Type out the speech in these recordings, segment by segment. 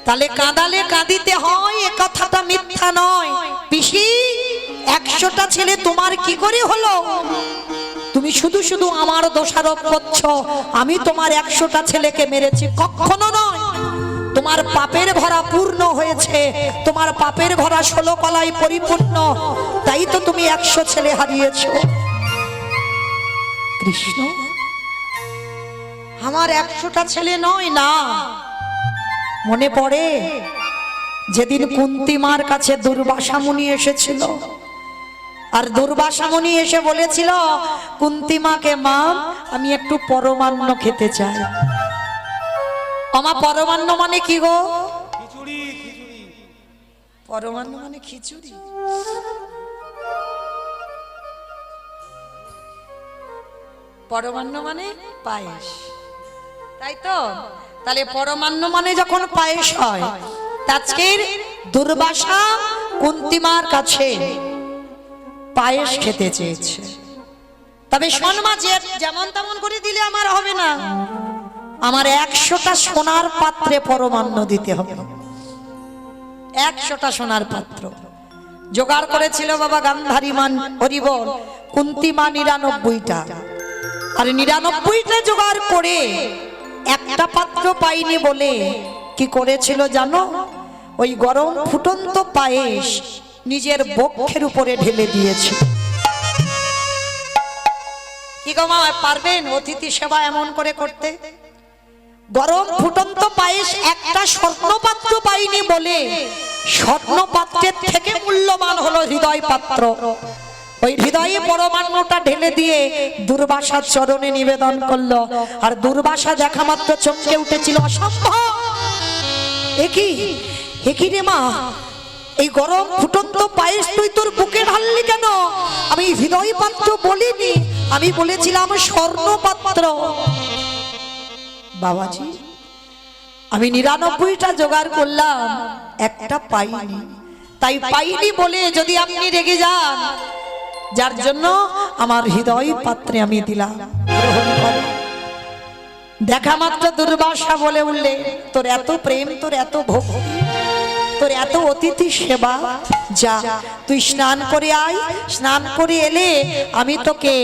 তাহলে কাঁদালে কাঁদিতে হয়, এ কথাটা মিথ্যা নয়। পিসি 100টা ছেলে তোমার কি করে হলো? তুমি শুধু শুধু আমার দোষারোপ করছো, আমি তোমার 100টা ছেলেকে মেরেছি, কখনো নয়। তোমার পাপের ভরা পূর্ণ হয়েছে, তোমার পাপের ভরা 16 কলায় পরিপূর্ণ, তাই তো তুমি 100 ছেলে হারিয়েছো। কৃষ্ণ আমার 100টা ছেলে নয় না। মনে পড়ে যেদিন কুন্তী মার কাছে দুর্বাসা মুনি এসেছিল, আর দুর্বাসা মুনি এসে বলেছিল কুন্তী মাকে, মা আমি একটু পরমান্ন খেতে চাই। আমা পরমান্ন মানে কি গো? খিচুড়ি। খিচুড়ি পরমান্ন মানে খিচুড়ি। পরমান্ন মানে পায়েস, তাই তো? তাহলে পরমান্ন মানে যখন পায়েস হয়, আজকের দুর্বাসা কুন্তী মার কাছে পায়েস খেতে চেয়েছে। তবে শোন মা, যেমন তেমন করে দিলে আমার হবে না, আমার 100টা সোনার পাত্রে পরমান্ন দিতে হবে। 100টা সোনার পাত্র জোগাড় করেছিল বাবা গান্ধারী মান হরিবল, কুন্তী মা 99টা, আর 99টা জোগাড় করে একটা পাত্র পাইনি বলে কি করেছিল জানো? ওই গরম ফুটন্ত পায়েস নিজের বক্ষের উপরে ঢেলে দিয়েছে। কি গো মা, পারবেন অতিথি সেবা এমন করে করতে? গরম ফুটন্ত পায়েস একটা স্বর্ণপাত্র পাইনি বলে স্বর্ণপাত্রের থেকে মূল্যবান হলো হৃদয় পাত্র। ওই হৃদয়ে পরমান্নটা ঢেলে দিয়ে দুর্বাসার চরণে নিবেদন করলো, আর দুর্বাসা দেখা মাত্র চমকে উঠেছিল, অসম্ভব! একই রে মা, এই গরম ফুটন্ত পায়েস তুই তোর বুকে ঢাললি কেন? আমি হৃদয় পাত্র বলিনি, আমি বলেছিলাম স্বর্ণ পাত্র। বাবাজি, আমি 99টা জোগাড় করলাম, একটা পাইনি। তাই পাইনি বলে যদি আপনি রেগে যান, যার জন্য আমার হৃদয় পাত্রে আমি দিলাম, গ্রহণ করো। দেখা মাত্র দুর্বাসা বলে উঠলে, তোর এত প্রেম, তোর এত ভক্তি, তোর এত অতিথি সেবা, যা তুই স্নান করে আয়। স্নান করে এলে আমি তোকে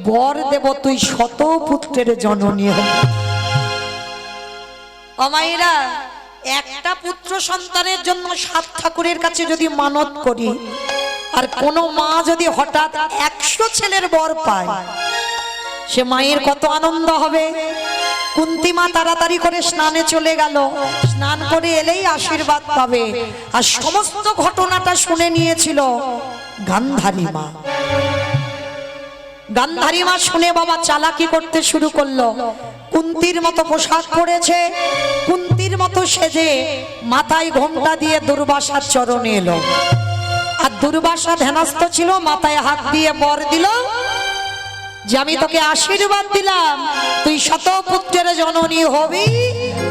বর দেব, তুই 100 পুত্রের জননী হবি। অমায়েরা, একটা পুত্র সন্তানের জন্য 7 ঠাকুরের কাছে যদি মানত করি, আর কোন মা যদি হঠাৎ 100 ছেলের বর পায়, সে মায়ের কত আনন্দ হবে। কুন্তী মা তাড়াতাড়ি করে স্নানে চলে গেল, স্নান করে এলেই আশীর্বাদ পাবে। আর সমস্ত ঘটনাটা শুনে নিয়েছিল গান্ধারী মা। গান্ধারী মা শুনে বাবা চালাকি করতে শুরু করলো। কুন্তীর মতো পোশাক পরেছে, কুন্তীর মতো সেজে মাথায় ঘোমটা দিয়ে দুর্বাসার চরণে এলো। আর দুর্বাসা ধ্যানস্থ ছিল, মাথায় হাত দিয়ে বর দিল যে আমি তোকে আশীর্বাদ দিলাম, তুই 100 পুত্রের জননী হবি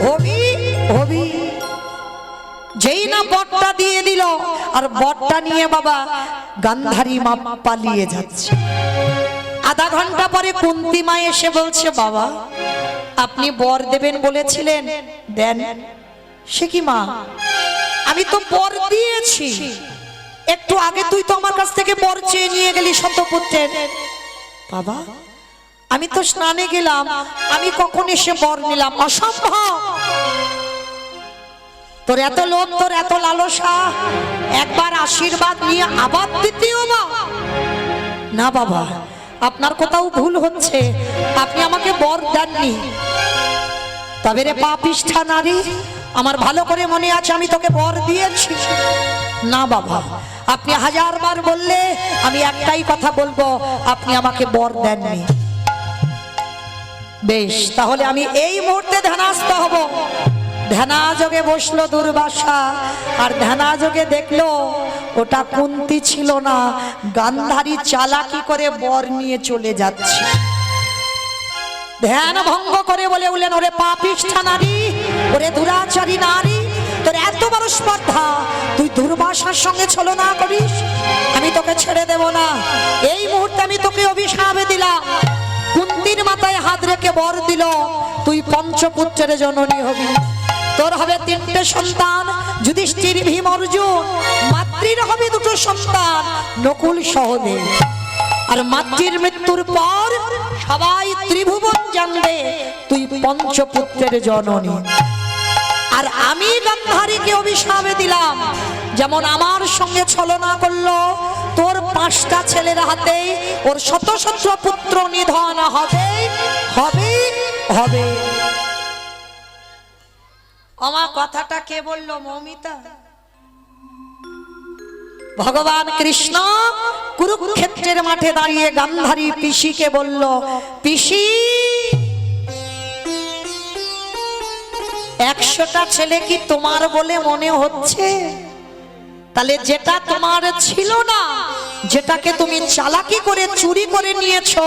হবি হবি। যেই না বরটা দিয়ে দিল, আর বরটা নিয়ে বাবা গান্ধারী মা পালিয়ে যাচ্ছে। আধা ঘন্টা পরে কুন্তী মা এসে বলছে, বাবা আপনি বর দেবেন বলেছিলেন, দেন। সে কি মা, আমি তো বর দিয়েছি, একটু আগে তুই তো আমার কাছ থেকে বর চেয়ে নিয়ে গেলি 100 পুত্রের। বাবা আমি তো স্নানে গেলাম, আমি কখন এসে বর নিলাম? অসম্ভব! তোর এত লোভ, তোর এত লালসা, একবার আশীর্বাদ নিয়ে আবার দ্বিতীয় না। বাবা আপনার কোথাও ভুল হচ্ছে, আপনি আমাকে বর দেননি। তবে রে পাপিষ্ঠা নারী, আমার ভালো করে মনে আছে আমি তোকে বর দিয়েছি। না বাবা, আপনি 1000 বার বললে আমি একটাই কথা বলবো, আপনি আমাকে বর দেননি। বেশ, তাহলে আমি এই মুহূর্তে ধ্যানস্থ হব। ধ্যানাযোগে বসলো দুর্বাসা, আর ধ্যানাযোগে দেখলো ওটা কুন্তী ছিল না, গান্ধারী চালাকি করে বর নিয়ে চলে যাচ্ছে। ধ্যান ভঙ্গ করে বলে উঠলেন, ওরে পাপিষ্ঠা নারী, ওরে দুরাচারী নারী, তোর এত বড় স্পর্ধা, তুই দুর্বাসার সঙ্গে ছলনা করিস? আমি তোকে ছেড়ে দেব না। এই মুহূর্তে আমি তোকে অভিশাপ দিলাম। কুন্তীর মাথায় হাত রেখে বর দিল, তুই 5 পুত্রের জননী হবি। তোর হবে 3টে সন্তান, যুধিষ্ঠির, ভীম, অর্জুন। মাতৃর হবে 2টো সন্তান, নকুল, সহদেব। আর মাতৃর মৃত্যুর পর সবাই ত্রিভুবন জানবে তুই পঞ্চপুত্রের জননী। আর আমি গান্ধারীকে অভিশাপ দিলাম, যেমন আমার সঙ্গে ছলনা করলো, তোর 5টা ছেলের হাতে ওর শত শত পুত্র নিধন হবে হবে হবে। আমার কথাটা কে বললো? মৌমিতা। ভগবান কৃষ্ণ কুরুক্ষেত্রের মাঠে দাঁড়িয়ে গান্ধারী পিসিকে বলল, পিসি 100টা ছেলে কি তোমার বলে মনে হচ্ছে? তাহলে যেটা তোমার ছিল না, যেটাকে তুমি চালাকি করে চুরি করে নিয়েছো,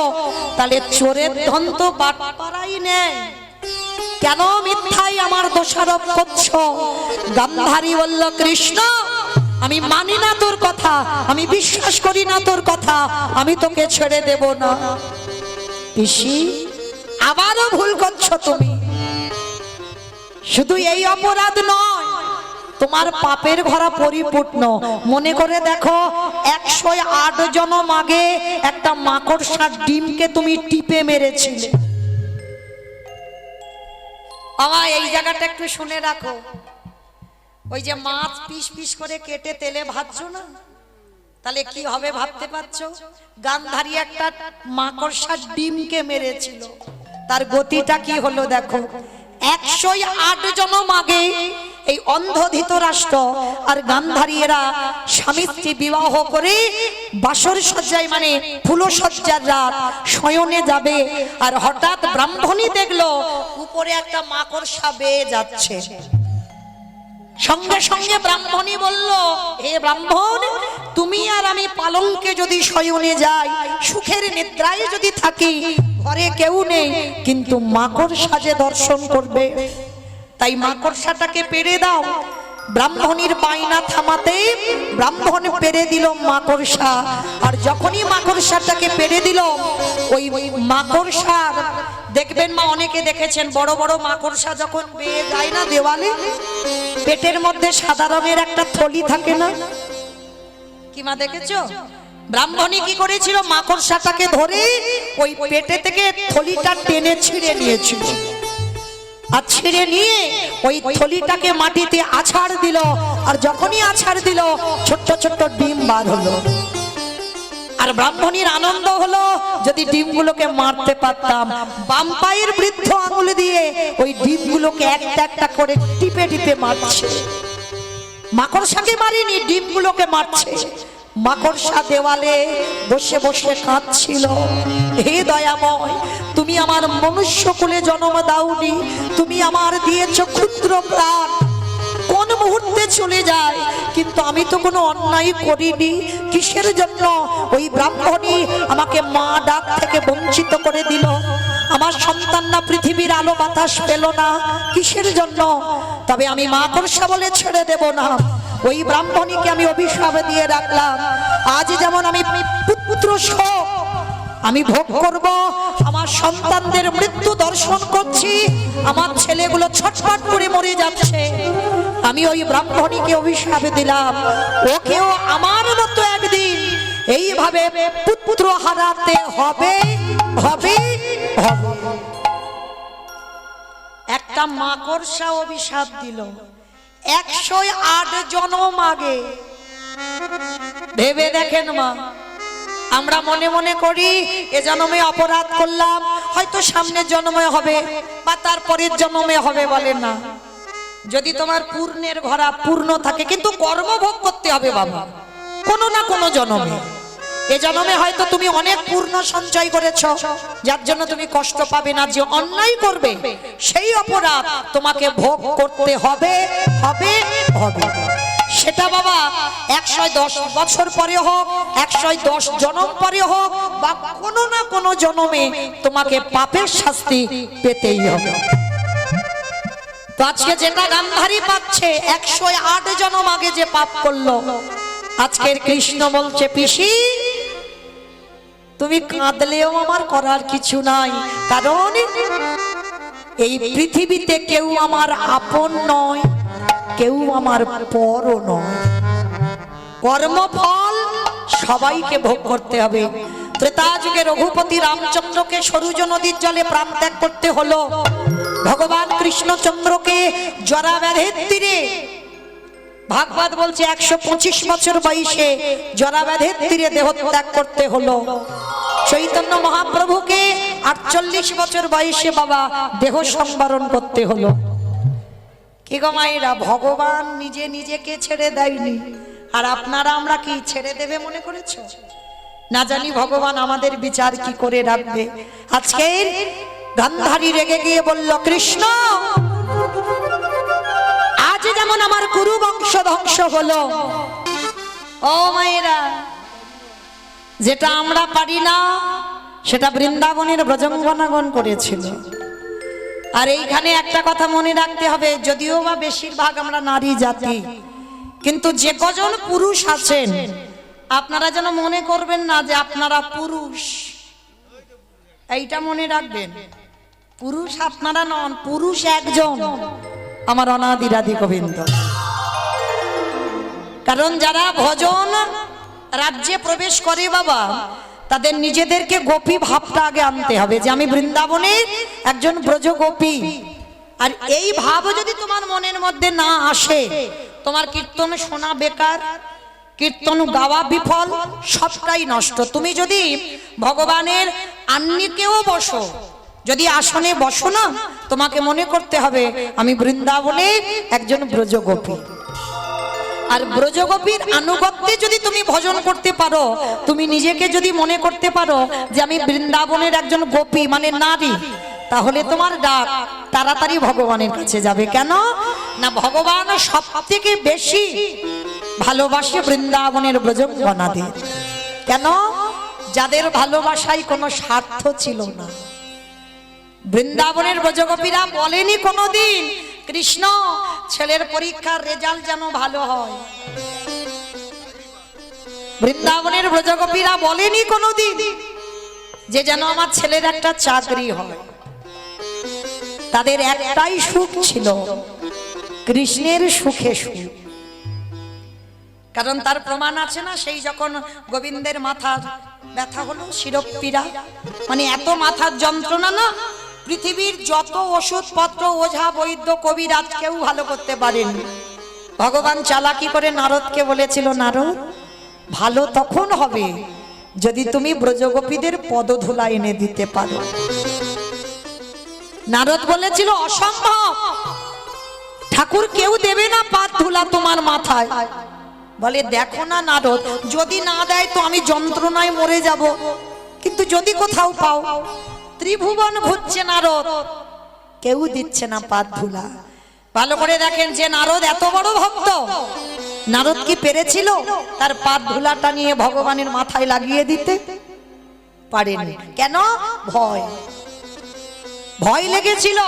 তাহলে চোরের ধন তো বাটপাড়াই নেই, কেন মিথ্যাই আমার দোষারোপ করছো? গান্ধারী বলল, কৃষ্ণ আমি মানি না তোর কথা, আমি বিশ্বাস করি না তোর কথা, আমি তোকে ছেড়ে দেব না। পিসি আবারও ভুল করছো তুমি। শুধু এই অপরাধ নয়, তোমার পাপের ভরা পরিপূর্ণ। মনে করে দেখো, 108 জনম আগে একটা মাকড়সার ডিমকে তুমি টিপে মেরেছিলে। বাবা এই জায়গাটা একটু শুনে রাখো। ওই যে মাছ পিস পিস করে কেটে তেলে ভাজছো না, তাহলে কি হবে ভাবতে পারছো? গান্ধারী একটা মাকড়সার ডিমকে মেরেছিল, তার গতিটা কি হলো দেখো। 108 জনম আগে এই অন্ধ ধৃতরাষ্ট্র আর গান্ধারী এরা স্বামী স্ত্রী বিবাহ করে বাসর সজ্জায় মানে ফুলসজ্জার রাত শয়নে যাবে, আর হঠাৎ ব্রাহ্মণী দেখলো উপরে একটা মাকড়সা বেয়ে যাচ্ছে। সঙ্গে সঙ্গে ব্রাহ্মণী বলল, হে ব্রাহ্মণ, তুমি আর আমি পালঙ্কে যদি শয়নে যাই, সুখের নিদ্রায় যদি থাকি, ঘরে কেউ নেই, কিন্তু মাকড়সা যে দর্শন করবে, তাই মাকড়সাটাকে পেড়ে দাও। ব্রাহ্মণীর বায়না থামাতে ব্রাহ্মণ পেড়ে দিল মাকড়সা। আর যখনই মাকড়সাটাকে পেড়ে দিল, ওই মাকড়সার দেখবেন মা, অনেকে দেখেছেন বড় বড় মাকড়সা যখন বেয়ে যায় না দেওয়ালে, পেটের মধ্যে সাদা রঙের একটা থলি থাকে না, কি মা দেখেছো? ব্রাহ্মণী কি করেছিল? মাকড়সাটাকে ধরে ওই পেটে থেকে থলিটা টেনে ছিঁড়ে নিয়েছিল। আর ছিঁড়ে নিয়ে ওই থলিটাকে মাটিতে আছাড় দিল। আর যখনই আছাড় দিল, ছোট্ট ছোট্ট ডিম বার হলো। আর ব্রাহ্মণীর আনন্দ হলো, যদি ডিমগুলোকে মারতে পারতাম। বাম পায়ের বৃদ্ধ আঙুল দিয়ে ওই ডিমগুলোকে একটা একটা করে টিপে টিপে মারছে। মাকড়সাকে মারিনি, ডিমগুলোকে মারছে। মাকড়সা দেওয়ালে বসে বসে কাঁদছিল, হে দয়াময়, তুমি আমার মনুষ্য কুলে জন্ম দাওনি, তুমি আমার দিয়েছো ক্ষুদ্র প্রাণ, কোন মুহূর্তে চলে যায়, কিন্তু আমি তো কোনো অন্যায় করিনি। কিসের জন্য ওই ব্রাহ্মণী আমাকে মা ডাক থেকে বঞ্চিত করে দিল? আমার সন্তান না পৃথিবীর আলো বাতাস পেল না, কিসের জন্য? তবে আমি মাকড়সা বলে ছেড়ে দেব না। ওই ব্রাহ্মণীকে আমি অভিশাপ দিয়ে রাখলাম, আজ যেমন আমি পুত্র শোক আমি ভোগ করব, আমার সন্তানদের মৃত্যু দর্শন করছি, আমার ছেলেগুলো ছটফট করে মরে যাচ্ছে, আমি ওই ব্রাহ্মণীকে অভিশাপ দিলাম, ওকেও আমার মতো একদিন এইভাবে পুত্র হারাতে হবে হবে হবে। একটা মাকড়সা অভিশাপ দিল 108 জনম আগে। ভেবে দেখেন মা, আমরা মনে মনে করি এ জন্মে অপরাধ করলাম, হয়তো সামনের জন্মে হবে বা তারপরের জন্মে হবে, বলে না। যদি তোমার পূর্ণের ঘরা পূর্ণ থাকে, কিন্তু কর্মভোগ করতে হবে বাবা, কোনো না কোনো জন্মে। এ জন্মে হয়তো তুমি অনেক পূর্ণ সঞ্চয় করেছ, যার জন্য তুমি কষ্ট পাবে না। যে অন্যায় করবে সেই অপরাধ তোমাকে ভোগ করতে হবে হবে হবে। সেটা বাবা 110 বছর পরে হোক, 110 জন্ম পরে হোক, বা কোনো না কোনো জন্মে তোমাকে পাপের শাস্তি পেতেই হবে। তো আজকে যেটা গান্ধারী পাচ্ছে, 108 জন্ম আগে যে পাপ করলো, আজকের কৃষ্ণ বলছে, পিসি তুমি কাঁদলেও আমার করার কিছু নাই, কারণ এই পৃথিবীতে কেউ আমার আপন নয়, কেউ আমার পরও নয়। কর্মফল সবাইকে ভোগ করতে হবে। ত্রেতা যুগে রঘুপতি রামচন্দ্রকে সরুজ নদীর জলে প্রাণ ত্যাগ করতে হলো। ভগবান কৃষ্ণচন্দ্রকে জরা ব্যাধির তীরে, ভাগবত বলছে 125 বছর বয়সে জরা ব্যাধির তীরে দেহ ত্যাগ করতে হলো। চৈতন্য মহাপ্রভুকে 48 বছর বয়সে বাবা দেহ সংবরণ করতে হলো। কি গো মায়েরা, ভগবান নিজে নিজেকে ছেড়ে দেয়নি, আর আপনারা আমরা কি ছেড়ে দেবে মনে করেছ? না জানি ভগবান আমাদের বিচার কি করে রাখবে। আজকে গান্ধারী রেগে গিয়ে বলল, কৃষ্ণ আজ যেমন আমার কুরু বংশ ধ্বংস হলো, ও মায়েরা যেটা আমরা পারি না সেটা বৃন্দাবনের ব্রজঙ্গনাগণ করেছিল। আর এইখানে একটা কথা মনে রাখতে হবে, যদিও বা বেশিরভাগ আমরা নারী জাতি, কিন্তু যে কজন পুরুষ আছেন আপনারা যেন মনে করবেন না যে আপনারা পুরুষ। এইটা মনে রাখবেন, পুরুষ আপনারা নন, পুরুষ একজন, আমার অনাদিরাদি গোবিন্দ। কারণ যারা ভজন রাজ্যে প্রবেশ করে বাবা, তাদের নিজেদেরকে গোপী ভাবটা আগে আনতে হবে যে আমি বৃন্দাবনের একজন ব্রজ গোপী। আর এই ভাব যদি তোমার মনের মধ্যে না আসে, তোমার কীর্তন শোনা বেকার, কীর্তন গাওয়া বিফল, সবটাই নষ্ট। তুমি যদি ভগবানের আন্নিকেও বসো, যদি আসনে বসো না, তোমাকে মনে করতে হবে আমি বৃন্দাবনের একজন ব্রজগোপী। আর ব্রজগোপীর আনুগত্যে যদি তুমি ভজন করতে পারো, তুমি নিজেকে যদি মনে করতে পারো যে আমি বৃন্দাবনের একজন গোপী মানে নারী, তাহলে তোমার ডাক তাড়াতাড়ি ভগবানের কাছে যাবে। কেন না, ভগবান সব থেকে বেশি ভালোবাসে বৃন্দাবনের ব্রজগণাদের। কেন? যাদের ভালোবাসায় কোনো স্বার্থ ছিল না। বৃন্দাবনের ব্রজগোপীরা বলেনি কোনোদিন, কৃষ্ণ ছেলের পরীক্ষার রেজাল্ট যেন ভালো হয়। বৃন্দাবনের ব্রজগোপীরা বলেনি কোনোদিন যে যেন আমার ছেলের একটা চাকরি হয়। তাদের একটাই সুখ ছিল, কৃষ্ণের সুখে সুখ। কারণ তার প্রমাণ আছে না, সেই যখন গোবিন্দের মাথার ব্যথা হলো, শিরোপীড়া, মানে এত মাথার যন্ত্রণা না, পৃথিবীর যত ওষুধপত্র ওঝা বৈদ্য কবিরাজ কেউ ভালো করতে পারেনি। ভগবান চালাকি করে নারদকে বলেছিল, নারদ ভালো তখন হবে যদি তুমি ব্রজগোপীদের পদধূলা এনে দিতে পারো। নারদ বলেছিল অসম্ভব, ঠাকুর কেউ দেবে না পাদ ধুলা তোমার মাথায়। বলে দেখো না নারদ, যদি না দেয় তো আমি যন্ত্রণায় মরে যাব, কিন্তু যদি কোথাও পাও। ত্রিভুবন ঘুরছে নারদ, কেউ দিচ্ছে না পাদ ধুলা। ভালো করে দেখেন যে নারদ এত বড় ভক্ত, নারদ কি পেরেছিল তার পাদ ধুলাটা নিয়ে ভগবানের মাথায় লাগিয়ে দিতে? পারেনি। কেন? ভয়, ভয় লেগেছিল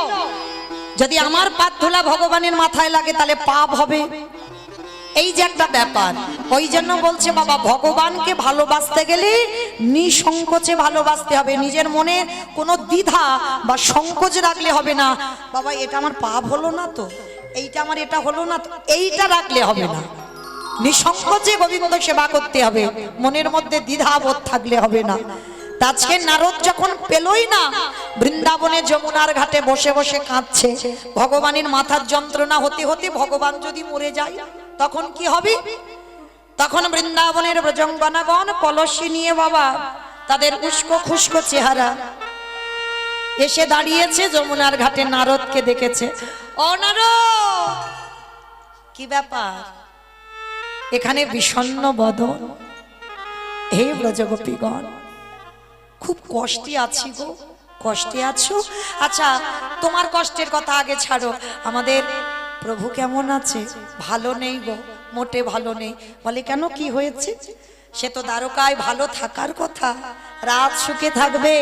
যদি আমার পাদ ধুলা ভগবানের মাথায় লাগে তাহলে পাপ হবে। এই যে একটা ব্যাপার, ওই জন্য বলছে বাবা ভগবানকে ভালোবাসতে গেলে নিঃসংকোচে ভালোবাসতে হবে। নিজের মনে কোনো দ্বিধা বা সংকোচ রাখলে হবে না। বাবা এটা আমার পাপ হলো না তো, এইটা আমার এটা হলো না তো, এইটা রাখলে হবে না। নিঃসংকোচে গোবিন্দ সেবা করতে হবে, মনের মধ্যে দ্বিধাবোধ থাকলে হবে না। আজকে নারদ যখন পেলই না, বৃন্দাবনে যমুনার ঘাটে বসে বসে কাঁদছে, ভগবানের মাথার যন্ত্রণা হতে হতে ভগবান যদি মরে যায় তখন কি হবে? তখন বৃন্দাবনের ব্রজঙ্গনাগণ কলসি নিয়ে বাবা তাদের উস্কো খুস্কো চেহারা এসে দাঁড়িয়েছে যমুনার ঘাটে, নারদকে দেখেছে। ও নারদ, কি ব্যাপার এখানে বিষণ্ণ বদন? হে ব্রজগোপীগণ, খুব কষ্টে আছি গো। কষ্টে আছো? আচ্ছা তোমার কষ্টের কথা আগে ছাড়ো, আমাদের প্রভু কেমন আছে? ভালো নেই গো, মোটে ভালো নেই। বলে কেন, কি হয়েছে? সে তো দ্বারকায় ভালো থাকার কথা, রাত সুখে থাকবে,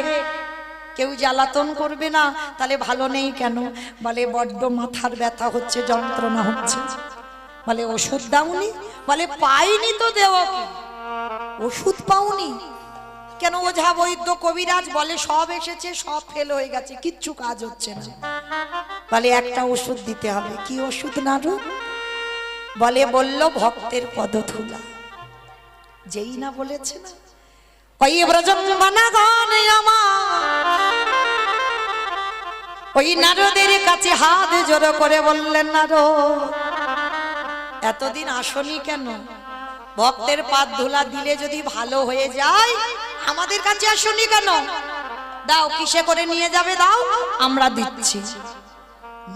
কেউ জ্বালাতন করবে না, তাহলে ভালো নেই কেন? বলে বড্ড মাথার ব্যথা হচ্ছে, যন্ত্রণা হচ্ছে। বলে ওষুধ দাওনি? বলে পাইনি তো দেও। ওষুধ পাওনি? কেন ওঝা বৈদ্য কবিরাজ বলে সব এসেছে, সব ফেল হয়ে গেছে, কিচ্ছু কাজ হচ্ছে না। বলে একটা ওষুধ দিতে হবে। কি ওষুধ নারদ? বলল ভক্তের পদধূলা। যেই না বলেছে না, ওই ব্রজঙ্গনাগণ আমার ওই নারদের কাছে হাত জোড়ো করে বললেন, নারদ এতদিন আসনি কেন? ভক্তের পাদ ধুলা দিলে যদি ভালো হয়ে যায়, আমাদের কাছে আসনি কেন? দাও, কিসে করে নিয়ে যাবে দাও, আমরা দিচ্ছি।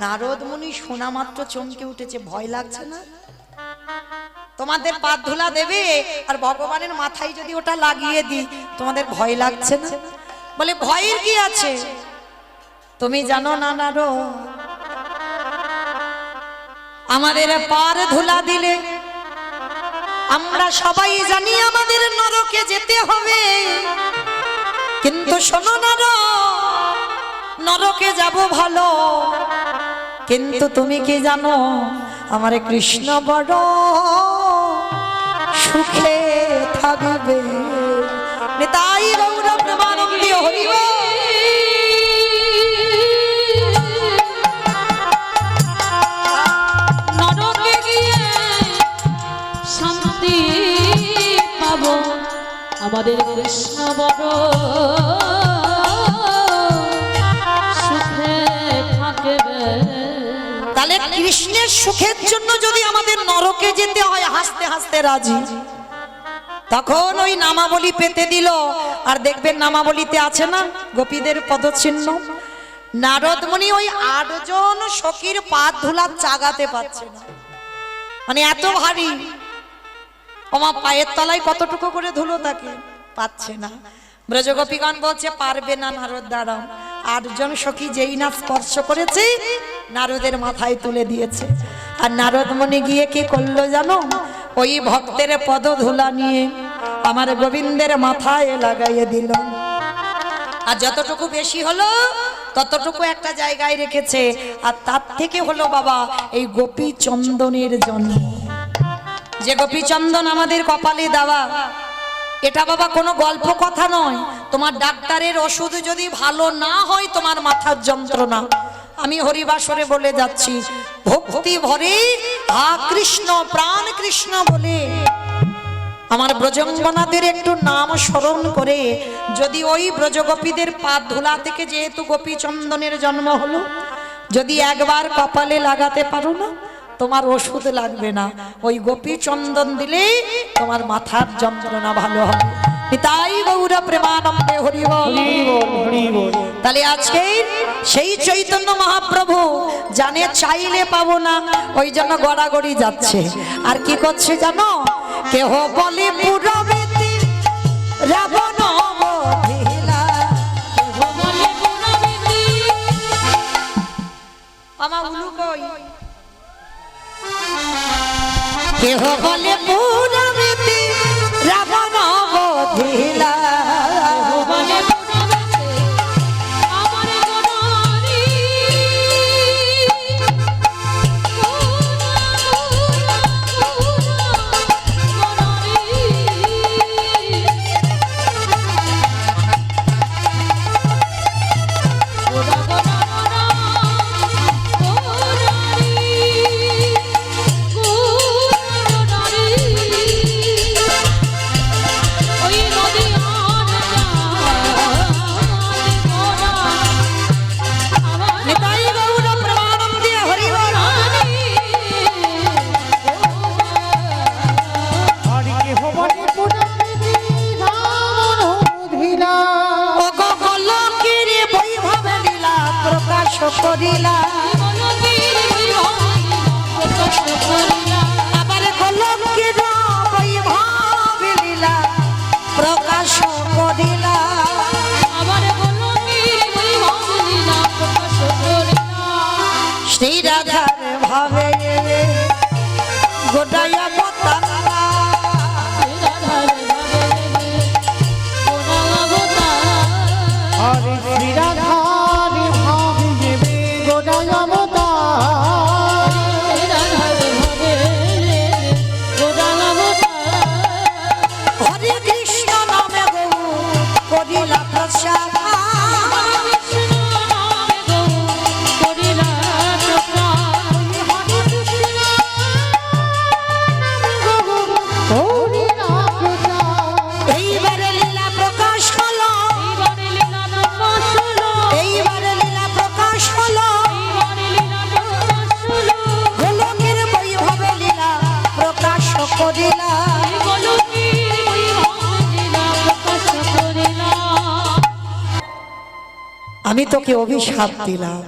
নারদ মুনি শোনা মাত্র চমকে উঠেছে। ভয় লাগছে না? তোমাদের পাদ ধুলা দেবে আর ভগবানের মাথায় যদি ওটা লাগিয়ে দিই, তোমাদের ভয় লাগছে না? বলে ভয়ের কি আছে? তুমি জানো না নারদ, আমাদের পার ধুলা দিলে আমরা সবাই জানি আমাদের নরকে যেতে হবে। কিন্তু শোনো নারদ, নরকে যাব ভালো, কিন্তু তুমি কি জানো আমার কৃষ্ণ বড় সুখে থাকবে। নিতাই গৌর প্রেমানন্দে হরি বল। নরকে গিয়ে শান্তি পাবো, আমাদের কৃষ্ণ বড় সুখে থাকবে। তাহলে কৃষ্ণের সুখের জন্য যদি আমাদের নরকে যেতে হয়, হাসতে হাসতে রাজি। তখন ওই নামাবলী পেতে দিল। আর দেখবেন নামাবলীতে আছে না গোপীদের পদচিহ্ন। নারদ মুনি ওই 8 জন সখীর পাদ ধুলা চাগাতে পারছে না, মানে এত ভারী। আমার পায়ের তলায় কতটুকু করে ধুলো থাকে, পাচ্ছে না। ব্রজগোপীগণ বলছে পারবে না নারদ, দাঁড়াও। 8 জন সখী যেই না স্পর্শ করেছে, নারদের মাথায় তুলে দিয়েছে। আর নারদ মুনি গিয়ে কি করলো জানো? ওই ভক্তের পদ ধুলা নিয়ে আমার গোবিন্দের মাথায় লাগাইয়ে দিল। আর যতটুকু বেশি হলো ততটুকু একটা জায়গায় রেখেছে। আর তার থেকে হলো বাবা এই গোপী চন্দনের জন্য। যে গোপী চন্দন আমাদের কপালে দেওয়া, এটা বাবা কোনো গল্প কথা নয়। তোমার ডাক্তারের ওষুধ যদি ভালো না হয়, তোমার মাথার যন্ত্রণা, আমি হরিবাসরে বলে যাচ্ছি, ভক্তি ভরে হা কৃষ্ণ প্রাণ কৃষ্ণ বলে আমার ব্রজঙ্গনাদের একটু নাম স্মরণ করে যদি ওই ব্রজগোপীদের পাদ ধুলা থেকে যেহেতু গোপী চন্দনের জন্ম হলো, যদি একবার কপালে লাগাতে পারো না, তোমার ওষুধ লাগবে না। ওই গোপী চন্দন দিলে তোমার মাথার যন্ত্রণা ভালো হবে। তাই গৌর প্রেমানন্দে হরি বল। তাহলে আজকে সেই চৈতন্য মহাপ্রভু জানে চাইলে পাবো না, ওই জন্য গড়াগড়ি যাচ্ছে। আর কি করছে জানো? কেহ বলে পুরবেতি রাবণ বধিলা। আমার উলু কই? কেহ বলে পুরবেতি রাবণ বধিলা। করিলা আবার কলঙ্কের বৈভব লীলা প্রকাশ করিলা। শ্রী রাধার ভাবে গোটাইয়া গোতালা। হরে শ্রী রাধার ভাবে গোটাইয়া হরে কৃষ্ণ নামে গো আমি তোকে অভিশাপ দিলাম।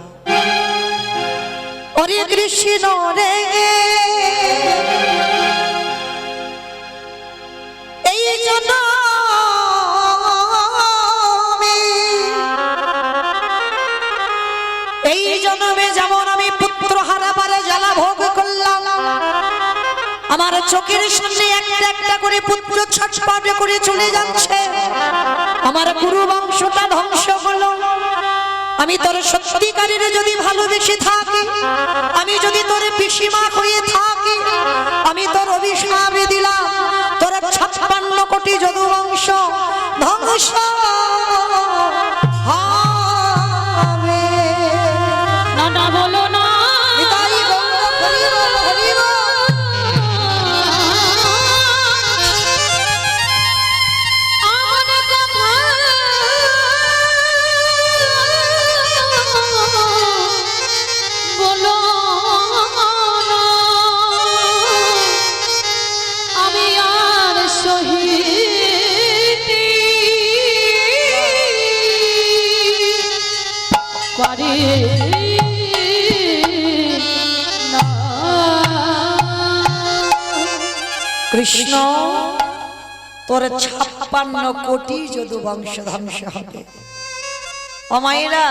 ওরে কৃষ্ণ রে, এই জন্মে যেমন আমি পুত্র হারাবারে জ্বালা ভোগ করলাম, আমার চোখের সামনে একটা একটা করে পুত্র ছটফট করে চলে যাচ্ছে, আমার গুরু বংশটা ধ্বংস হলো। আমি তোর সত্যিকারের যদি ভালোবেসে থাকি, আমি যদি তোর পিসিমা হয়ে থাকি, আমি তোর অভিশাপ দিলাম, তোর 56 কোটি যদুবংশ ধ্বংস হবে। না না বলো না, নিতাই গৌর হরি বল, হরি বল। আমার কথা বলো না, আমি আর সহিতে পারি না। কৃষ্ণ, তোর 56 কোটি যদু বংশ ধ্বংস হবে। ও মায়েরা,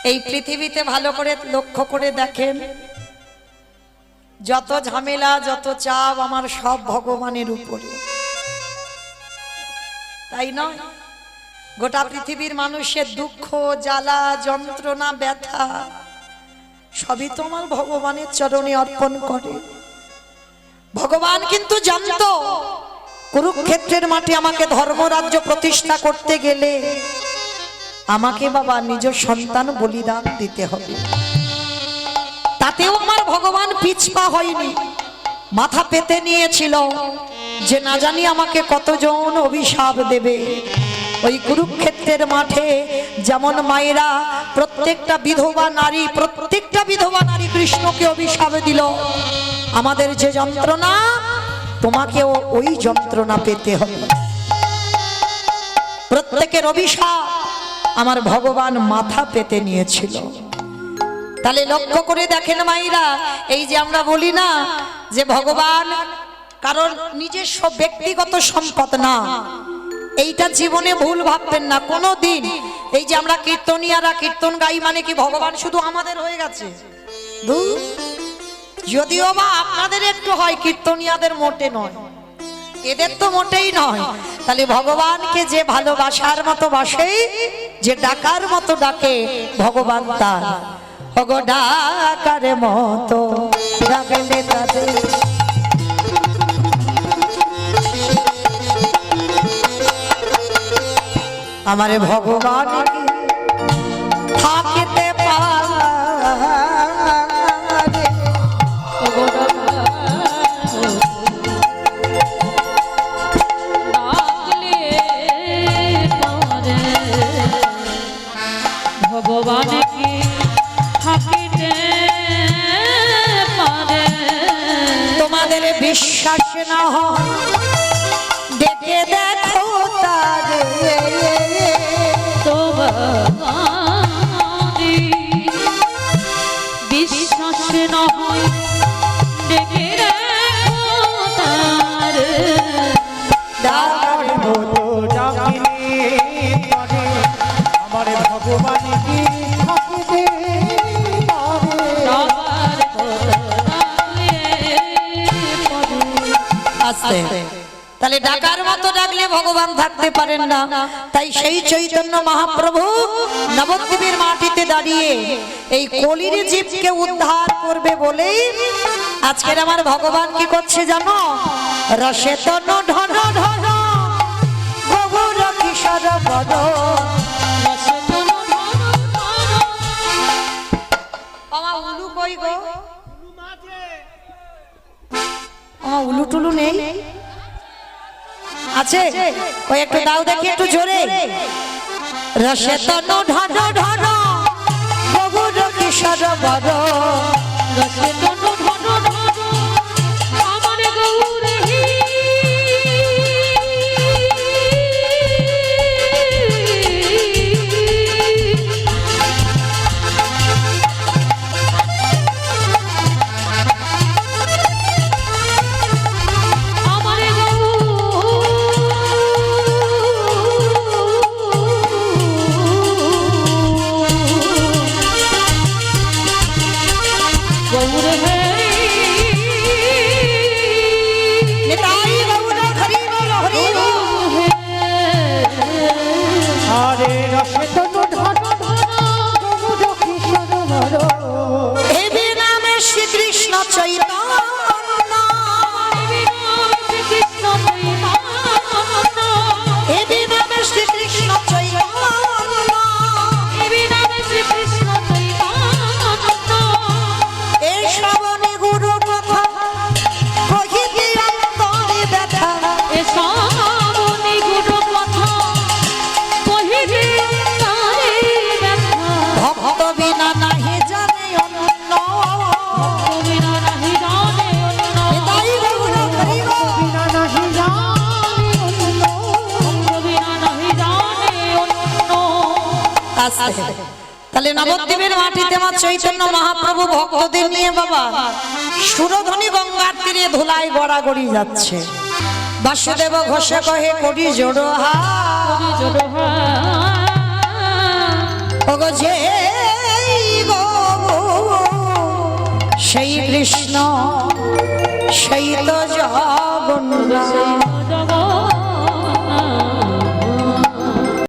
এই পৃথিবীতে ভালো করে লক্ষ্য করে দেখেন, যত ঝামেলা যত চাপ আমার সব ভগবানের উপরে, তাই নয়? গোটা পৃথিবীর মানুষের দুঃখ জ্বালা যন্ত্রণা ব্যথা সবই তো আমার ভগবানের চরণে অর্পণ করে। ভগবান কিন্তু জানতো কুরুক্ষেত্রের মাঠে আমাকে ধর্মরাজ্য প্রতিষ্ঠা করতে গেলে আমাকে বাবা নিজ সন্তান বলিদান দিতে হবে। তাতেও আমার ভগবান পিছপা হয়নি, মাথা পেতে নিয়েছিল যে না জানি আমাকে কতজন অভিশাপ দেবে। ওই কুরুক্ষেত্রের মাঠে যেমন মায়েরা প্রত্যেকটা বিধবা নারী কৃষ্ণকে অভিশাপ দিল, আমাদের যে যন্ত্রণা তোমাকেও ওই যন্ত্রণা পেতে হবে। প্রত্যেকের অভিশাপ আমার ভগবান মাথা পেতে নিয়েছিল। তাহলে লক্ষ্য করে দেখেন মায়েরা, এই যে আমরা বলি না যে ভগবান কারণ নিজস্ব ব্যক্তিগত সম্পদ না, এইটা জীবনে ভুল ভাববেন না কোনো দিন। এই যে আমরা কীর্তনিয়ারা কীর্তন গাই মানে কি ভগবান শুধু আমাদের হয়ে গেছে? যদিও বা আপনাদের একটু হয়, কীর্তনিয়াদের মোটে নয়, এদের তো মোটেই নয়। তাহলে ভগবানকে যে ভালোবাসার মতো বাসে, যে ডাকার মতো ডাকে, ভগবান তার ওগো ডাকার মতো ডাকলে তাদের আমারে ভগবান থাকিতে পারে। ভগবান কি থাকিতে পারে? তোমাদের বিশ্বাস না হয় ডেকে দেখো তারে, তোমারি বিশ্বাস না হয় ডেকে দেখো তারে। ডাকার মতো ডাকিলে পরে আমার ভগবান কি থাকিতে পারে। সবার ডাকলে পরে। আসতে। তাহলে ডাকার মতো ডাকলে ভগবান থাকতে পারেন না। তাই সেই চৈতন্য মহাপ্রভু নবদ্বীপের মাটিতে দাঁড়িয়ে এই কলির জীবকে উদ্ধার করবে বলেই আজকের আমার ভগবান কি করছে জানো? রসে তনু ঢন ঢন গৌর কিশোর বদ। আমার উলু কই গো? আমার উলু টুলু নেই? আছে? ওই একটু দাও দেখি একটু জোরে। রসে তনু ঢন ঢন গৌর কিশোর বদ। রসে তনু ঢন ঢন আমার গৌরে চৈতন্য কৃষ্ণ চৈতন্য এ নামে শ্রীকৃষ্ণ চৈতন্য দেবী নামে শ্রীকৃষ্ণ চৈতন্য এই শ্রবণে গুরু কথা কহিতে অন্তরে ব্যথা এসবনি গুরু কথা কহিবে তারে ব্যথা ভক্ত বিনা নাহি জানে অন্য কবিরা নাহি জানে অন্য তাই গৌর হরিব বিনা নাহি জানি অন্য। কবিরা নাহি জানে অন্য আস্তে। তাহলে নবদ্বীপের মাটিতে আমার চৈতন্য মহাপ্রভু ভক্তদের নিয়ে বাবা সুরধ্বনি গঙ্গার তীরে ধুলায় গড়াগড়ি যাচ্ছে। বাসুদেব ঘোষে কহে করি জোড়ো কবি জোড়হা ওগো যে গো সেই কৃষ্ণ সেই তো জগন্নাথ জগৎ